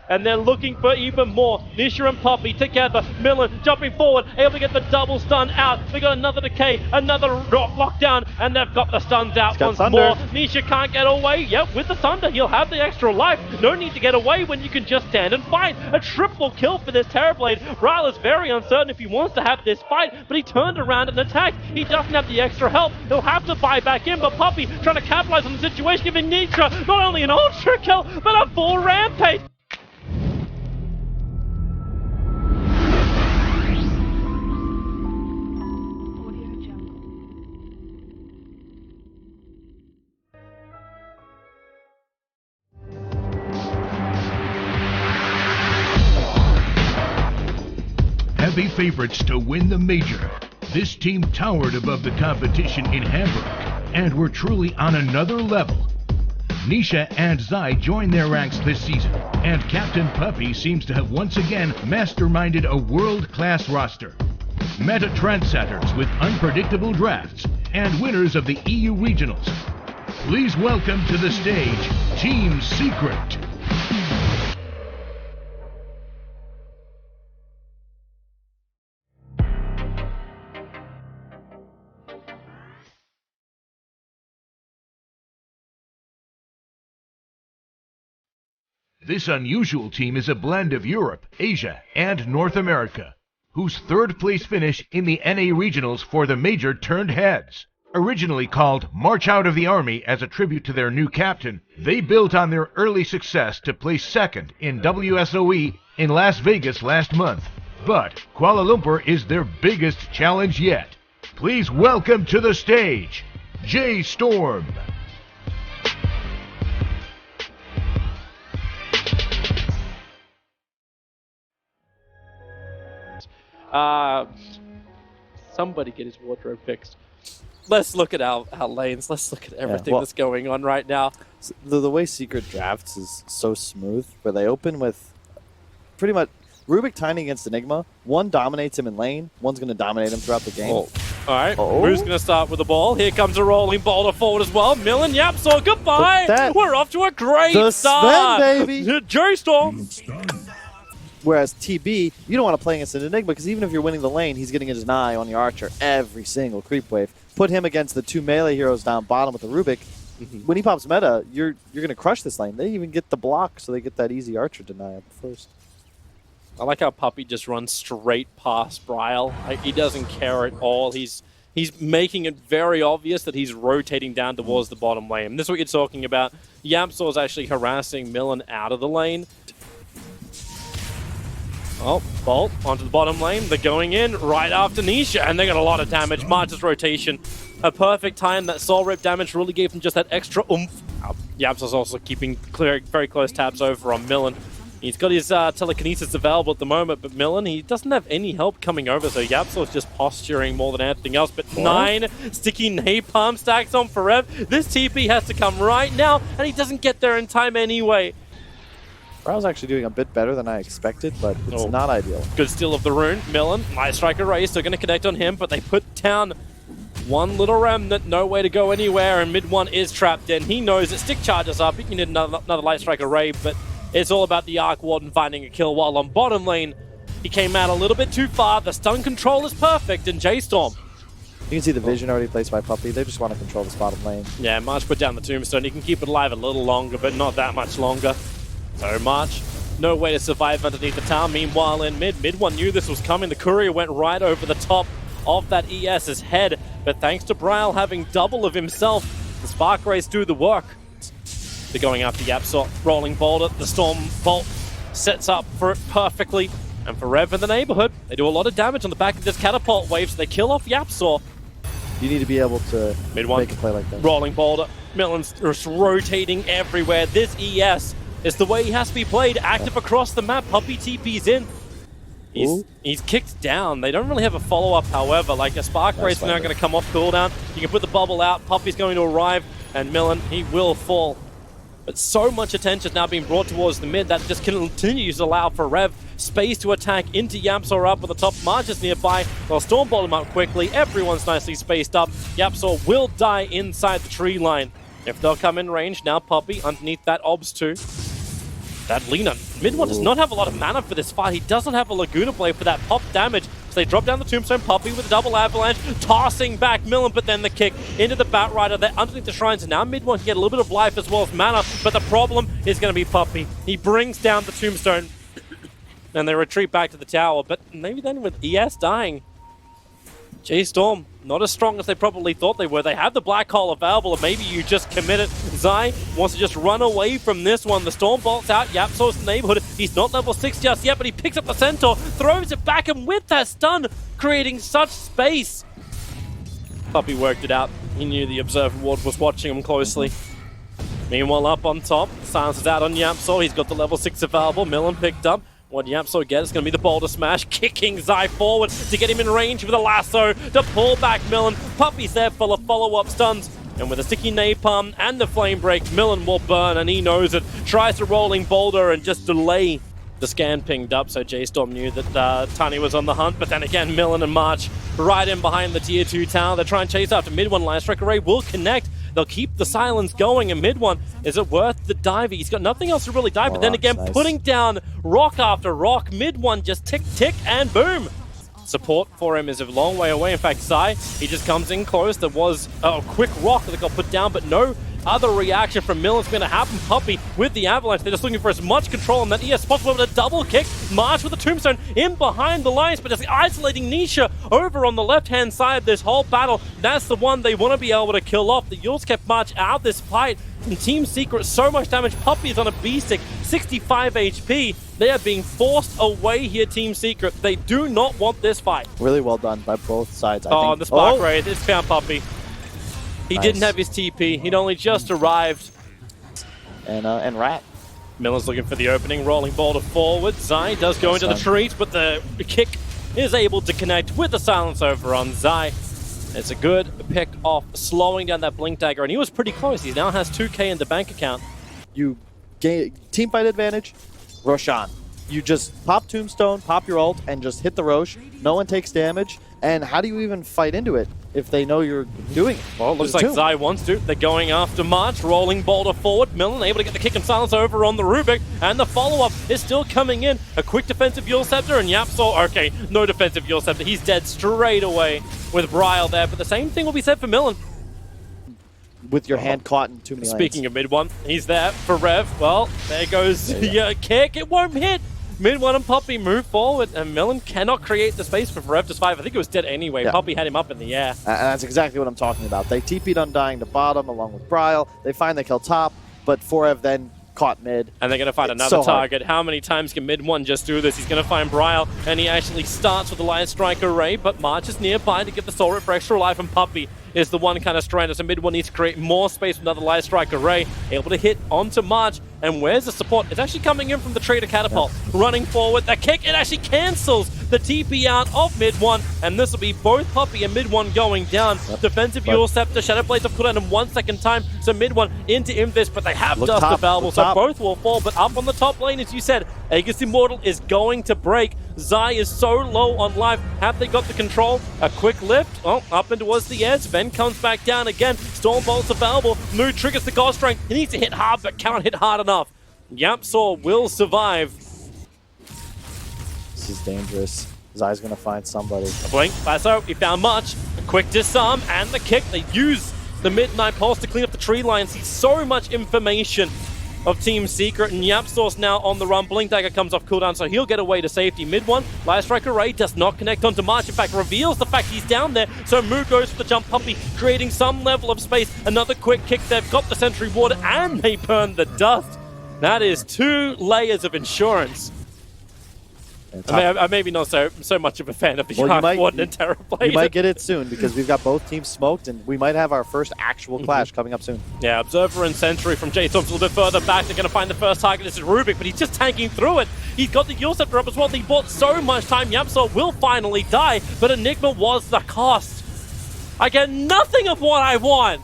and they're looking for even more. Nisha and Poppy together. Millen jumping forward, able to get the double stun out. They got another decay, another lockdown, and they've got the stuns out once more. Nisha can't get away. Yep, with the Thunder, he'll have the extra life. No need to get away when you can just stand and fight. A triple kill for this Terrorblade. Ryle is very uncertain if he wants to have this fight, but he turned around and attacked. He doesn't have the extra help. He'll have to buy back in, but Poppy trying to capitalize on the situation, giving Nisha not only an ultra kill, but a full rampage. Heavy favorites to win the major. This team towered above the competition in Hamburg and were truly on another level. Nisha and Zai joined their ranks this season, and Captain Puppy seems to have once again masterminded a world-class roster. Meta trendsetters with unpredictable drafts and winners of the EU Regionals. Please welcome to the stage, Team Secret. This unusual team is a blend of Europe, Asia, and North America, whose third-place finish in the NA Regionals for the Major turned heads. Originally called March Out of the Army as a tribute to their new captain, they built on their early success to place second in WSOE in Las Vegas last month. But Kuala Lumpur is their biggest challenge yet. Please welcome to the stage, J.Storm. Somebody get his wardrobe fixed. Let's look at our lanes. Let's look at everything that's going on right now. The way Secret drafts is so smooth, where they open with pretty much Rubik Tiny against Enigma. One dominates him in lane, one's going to dominate him throughout the game. All right, who's going to start with the ball? Here comes a rolling boulder forward as well. Millen, so goodbye. We're off to a great start. Sven, baby. J.Storm. Whereas TB, you don't want to play against an Enigma because even if you're winning the lane, he's getting his eye on the Archer every single creep wave. Put him against the two melee heroes down bottom with the Rubik. When he pops meta, you're going to crush this lane. They even get the block, so they get that easy Archer deny up first. I like how Puppy just runs straight past Bryle. Like, he doesn't care at all. He's making it very obvious that he's rotating down towards the bottom lane. And this is what you're talking about. YapzOr is actually harassing Millen out of the lane. Oh, Bolt onto the bottom lane. They're going in right after Nisha, and they got a lot of damage. March's rotation, a perfect time. That soul rip damage really gave them just that extra oomph. YapzOr's also keeping very close tabs over on Millen. He's got his telekinesis available at the moment, but Millen, he doesn't have any help coming over, so YapzOr's just posturing more than anything else. But 9 sticky napalm stacks on Forev. This TP has to come right now, and he doesn't get there in time anyway. Bryle's actually doing a bit better than I expected, but it's not ideal. Good steal of the rune. Millen, Light Strike Array, still going to connect on him, but they put down one little remnant, no way to go anywhere, and mid one is trapped in. He knows that stick charges up. He can hit another Light Strike Array, but it's all about the Arc Warden finding a kill, while on bottom lane, he came out a little bit too far. The stun control is perfect, and J.Storm. You can see the vision already placed by Puppy. They just want to control this bottom lane. Yeah, March put down the tombstone. He can keep it alive a little longer, but not that much longer. So March, no way to survive underneath the tower. Meanwhile in mid one knew this was coming. The courier went right over the top of that ES's head. But thanks to Bryle having double of himself, the Spark Rays do the work. They're going after YapzOr, rolling boulder. The Storm Bolt sets up for it perfectly. And for Rev in the neighborhood, they do a lot of damage on the back of this catapult wave, so they kill off YapzOr. You need to be able to make a play like that. Rolling boulder. Millen's just rotating everywhere. This ES is the way he has to be played. Active across the map. Puppy TP's in. He's kicked down. They don't really have a follow-up, however. Like a Spark Race now going to come off cooldown. You can put the bubble out. Puppy's going to arrive. And Millen, he will fall. But so much attention is now being brought towards the mid that just continues to allow for Rev space to attack into YapzOr up with the top Marches nearby. They'll Storm Bolt him up quickly. Everyone's nicely spaced up. YapzOr will die inside the tree line. If they'll come in range, now Puppy underneath that obs too. that Lina. Mid-1 does not have a lot of mana for this fight. He doesn't have a Laguna Blade for that pop damage. So they drop down the Tombstone. Puppey with a double avalanche, tossing back Millen, but then the kick into the Batrider. They're underneath the shrines, and now Mid-1 can get a little bit of life as well as mana, but the problem is going to be Puppey. He brings down the Tombstone, and they retreat back to the tower, but maybe then with ES dying, J.Storm, not as strong as they probably thought they were. They have the black hole available, and maybe you just commit it. Zai wants to just run away from this one. The Storm bolts out. YapzOr's in the neighborhood. He's not level 6 just yet, but he picks up the Centaur, throws it back, and with that stun, creating such space. Puppey worked it out. He knew the Observer Ward was watching him closely. Meanwhile, up on top, Silence is out on YapzOr. He's got the level 6 available. Millen picked up. What YapzOr gets is going to be the Boulder Smash, kicking Zai forward to get him in range with a lasso to pull back Millen. Puppey's there full of follow-up stuns, and with a sticky napalm and the flame break, Millen will burn, and he knows it. Tries to rolling Boulder and just delay. The scan pinged up, so J.Storm knew that Tani was on the hunt, but then again, Millen and March right in behind the tier 2 tower. They're trying to chase after Mid-1. Line Strike Array will connect. They'll keep the silence going, and Mid-1, is it worth the dive? He's got nothing else to really dive, but then again, nice. Putting down rock after rock. Mid-1 just tick, tick, and boom. Support for him is a long way away. In fact, Zai, he just comes in close. There was a quick rock that got put down, but no other reaction from Millen's going to happen. Puppey with the avalanche. They're just looking for as much control on that ES possible with a double kick. March with the Tombstone in behind the lines, but just isolating Nisha over on the left-hand side of this whole battle. That's the one they want to be able to kill off. The Yules kept March out of this fight. And Team Secret, so much damage. Puppey is on a B-stick, 65 HP. They are being forced away here, Team Secret. They do not want this fight. Really well done by both sides, I think. The Spark Raid, it's found Puppey. He didn't have his TP. He'd only just arrived. And Rat. Miller's looking for the opening, rolling Boulder forward. Zai does go into the trees, but the kick is able to connect with the silence over on Zai. It's a good pick off, slowing down that Blink Dagger, and he was pretty close. He now has 2K in the bank account. You gain team fight advantage, Roshan. You just pop Tombstone, pop your ult, and just hit the Rosh. No one takes damage. And how do you even fight into it if they know you're doing it? Well, it looks like Zai wants to. They're going after March, rolling Boulder forward. Millen able to get the kick and silence over on the Rubik, and the follow-up is still coming in. A quick defensive Yule Scepter, and YapzOr, okay, no defensive Yule Scepter. He's dead straight away with Bryle there, but the same thing will be said for Millen. With your hand caught in too many Speaking lanes. of Mid-1, he's there for Rev. Well, there goes the kick. It won't hit. Mid-1 and Puppey move forward, and Millen cannot create the space for Rev to survive. I think it was dead anyway. Yeah. Puppey had him up in the air. And that's exactly what I'm talking about. They TP'd Undying to bottom along with Bryle. They find they kill top, but 4Ev then caught mid. And they're going to find another target. How many times can Mid-1 just do this? He's going to find Bryle, and he actually starts with the Lion Strike Array, but March is nearby to get the Soul Rip for extra life, and Puppey is the one kind of stranded. So Mid-1 needs to create more space with another Lion Strike Array, able to hit onto March. And where's the support? It's actually coming in from the Trader Catapult. Running forward, that kick, it actually cancels the TP out of Mid-1, and this will be both Puppey and Mid-1 going down. Defensive Yule Scepter, Shadow Blades have cooldown in 1 second time, so Mid-1 into Invis, but they have Dust available, so both will fall. But up on the top lane, as you said, Aegis Immortal is going to break. Zai is so low on life. Have they got the control? A quick lift. Oh, up and towards the edge. Ven comes back down again. Storm Bolt's available. Mood triggers the God Strength. He needs to hit hard, but can't hit hard enough. YapzOr will survive. This is dangerous. Zai's going to find somebody. A blink. Lasso. He found March. A quick disarm and the kick. They use the Midnight Pulse to clean up the tree line. See so much information of Team Secret, and YapzOr's now on the run. Blink Dagger comes off cooldown, so he'll get away to safety. Mid-1, Lion Strike Array does not connect onto March. In fact, reveals the fact he's down there, so Moo goes for the jump. Puppey creating some level of space. Another quick kick. They've got the Sentry Water, and they burn the dust. That is 2 layers of insurance. I'm maybe not so much of a fan of the Coordinate Terror Blade. You might get it soon, because we've got both teams smoked, and we might have our first actual clash coming up soon. Yeah, Observer and Sentry from J.Storm's a little bit further back. They're going to find the first target. This is Rubik, but he's just tanking through it. He's got the Yule Scepter up as well. He bought so much time. YapzOr will finally die, but Enigma was the cost. I get nothing of what I want.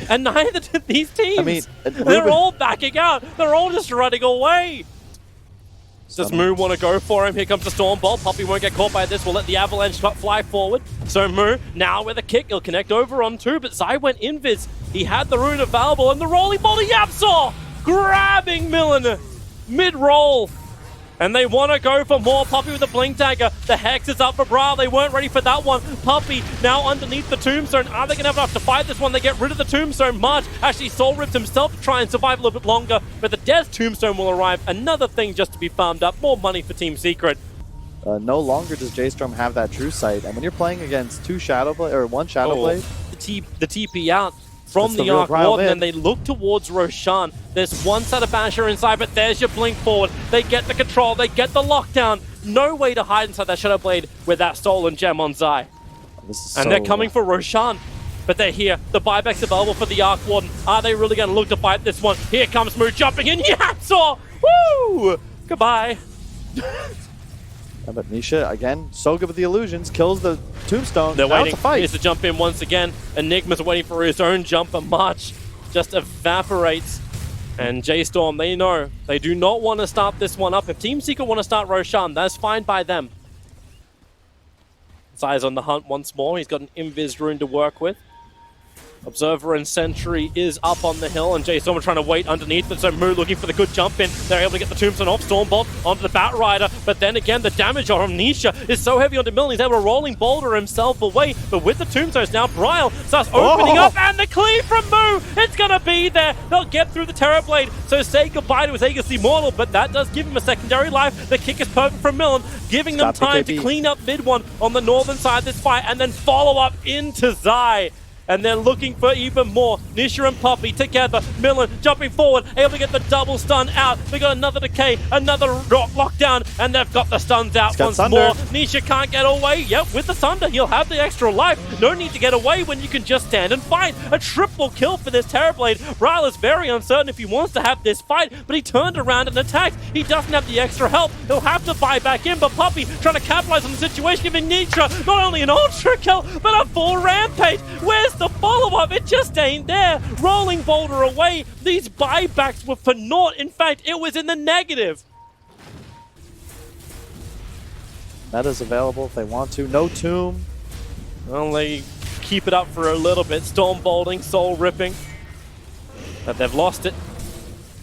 And neither did these teams. I mean, they're all backing out. They're all just running away. Does Moo want to go for him? Here comes the Storm Bolt. Puppey won't get caught by this. We'll let the Avalanche fly forward. So Moo, now with a kick, he'll connect over on 2, but Zai went invis. He had the rune available, and the rolling ball to YapzOr, grabbing Millen. mid-roll. And they want to go for more. Puppey with the blink dagger. The Hex is up for Brawl. They weren't ready for that one. Puppey now underneath the tombstone. Are they going to have enough to fight this one? They get rid of the tombstone. March actually soul rips himself to try and survive a little bit longer. But the Death Tombstone will arrive. Another thing just to be farmed up. More money for Team Secret. No longer does J.Storm have that true sight. And when you're playing against two Shadow Blade, or one Shadow Blade. The TP out from the Arc Warden, and they look towards Roshan. There's one set of Basher inside, but there's your blink forward. They get the control, they get the lockdown. No way to hide inside that Shadow Blade with that stolen gem on Zai. And they're coming for Roshan, but they're here. The buyback's available for the Arc Warden. Are they really going to look to fight this one? Here comes Moo jumping in. Yapsaw! Woo! Goodbye. Yeah, but Nisha, again, so good with the illusions, kills the tombstone. They're waiting. To fight. Here's to jump in once again. Enigma's waiting for his own jump, and March just evaporates. And J.Storm, they know they do not want to start this one up. If Team Secret want to start Roshan, that's fine by them. Zai's on the hunt once more. He's got an invis rune to work with. Observer and Sentry is up on the hill, and J.Storm are trying to wait underneath, but so Moo looking for the good jump in. They're able to get the Tombstone off Stormbolt onto the Batrider, but then again, the damage on Nisha is so heavy onto Millen, he's able to rolling boulder himself away, but with the Tombstones now, Bryle starts opening up, and the cleave from Moo, it's gonna be there. They'll get through the Terrorblade, so say goodbye to his Aegis Immortal, but that does give him a secondary life. The kick is perfect from Millen, giving them time to clean up mid one on the northern side of this fight, and then follow up into Zai. And they're looking for even more. Nisha and Puppey together. Millen jumping forward, able to get the double stun out. They got another decay, another lockdown, and they've got the stuns out once more. Nisha can't get away. Yep, with the Thunder, he'll have the extra life. No need to get away when you can just stand and fight. A triple kill for this Terrorblade. Ryle is very uncertain if he wants to have this fight, but he turned around and attacked. He doesn't have the extra help. He'll have to buy back in, but Puppey trying to capitalize on the situation, giving Nisha not only an ultra kill, but a full rampage. Where's the follow-up? It just ain't there. Rolling boulder away. These buybacks were for naught. In fact, it was in the negative. Meta's available if they want to. No tomb. Well, they keep it up for a little bit. Storm bolting, soul ripping. But they've lost it.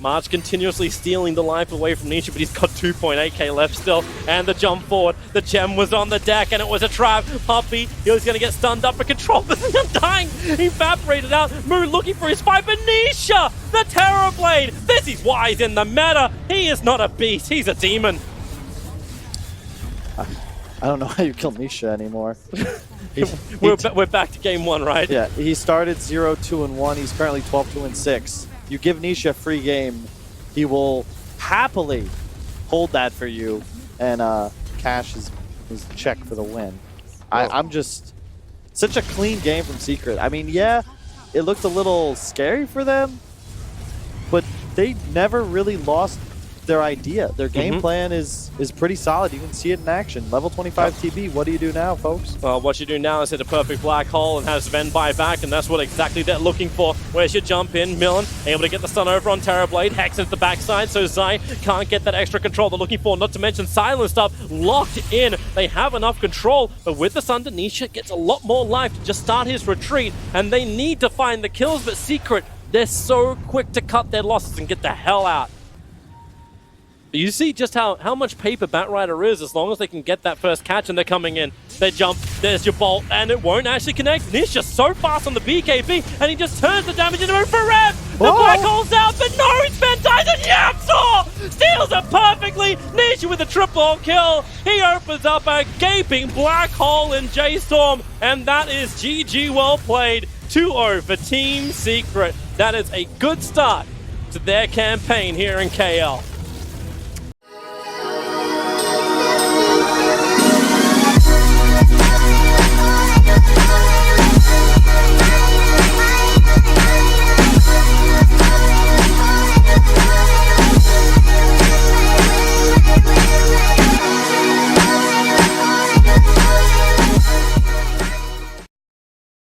March continuously stealing the life away from Nisha, but he's got 2.8k left still. And the jump forward. The gem was on the deck, and it was a trap. Puppey, he was going to get stunned up for control, but then dying. He evaporated out. Moo looking for his fight, but Nisha, the Terrorblade. This is why he's in the meta. He is not a beast. He's a demon. I don't know how you kill Nisha anymore. We're back to game one, right? Yeah, he started 0-2-1. He's currently 12-6. You give Nisha a free game, he will happily hold that for you and cash his check for the win. I'm just such a clean game from Secret. I mean, yeah, it looked a little scary for them, but they never really lost their idea. Their game plan is pretty solid. You can see it in action. Level 25 TB. What do you do now, folks? Well, what you do now is hit a perfect black hole and have Sven buy back, and that's what exactly they're looking for. Where's your jump in? Millen able to get the stun over on Terrorblade. Hex into the backside, so Zai can't get that extra control they're looking for. Not to mention Silence up, locked in. They have enough control, but with the Thunder, Nisha gets a lot more life to just start his retreat, and they need to find the kills, but Secret, they're so quick to cut their losses and get the hell out. You see just how much paper Batrider is as long as they can get that first catch, and they're coming in. They jump, there's your bolt, and it won't actually connect. Nisha's so fast on the BKB, and he just turns the damage into him for Rev. The black hole's out, but no, Sven dies, and Yapsaw steals it perfectly. Nisha with a triple kill. He opens up a gaping black hole in J.Storm, and that is GG well played. 2-0 for Team Secret. That is a good start to their campaign here in KL.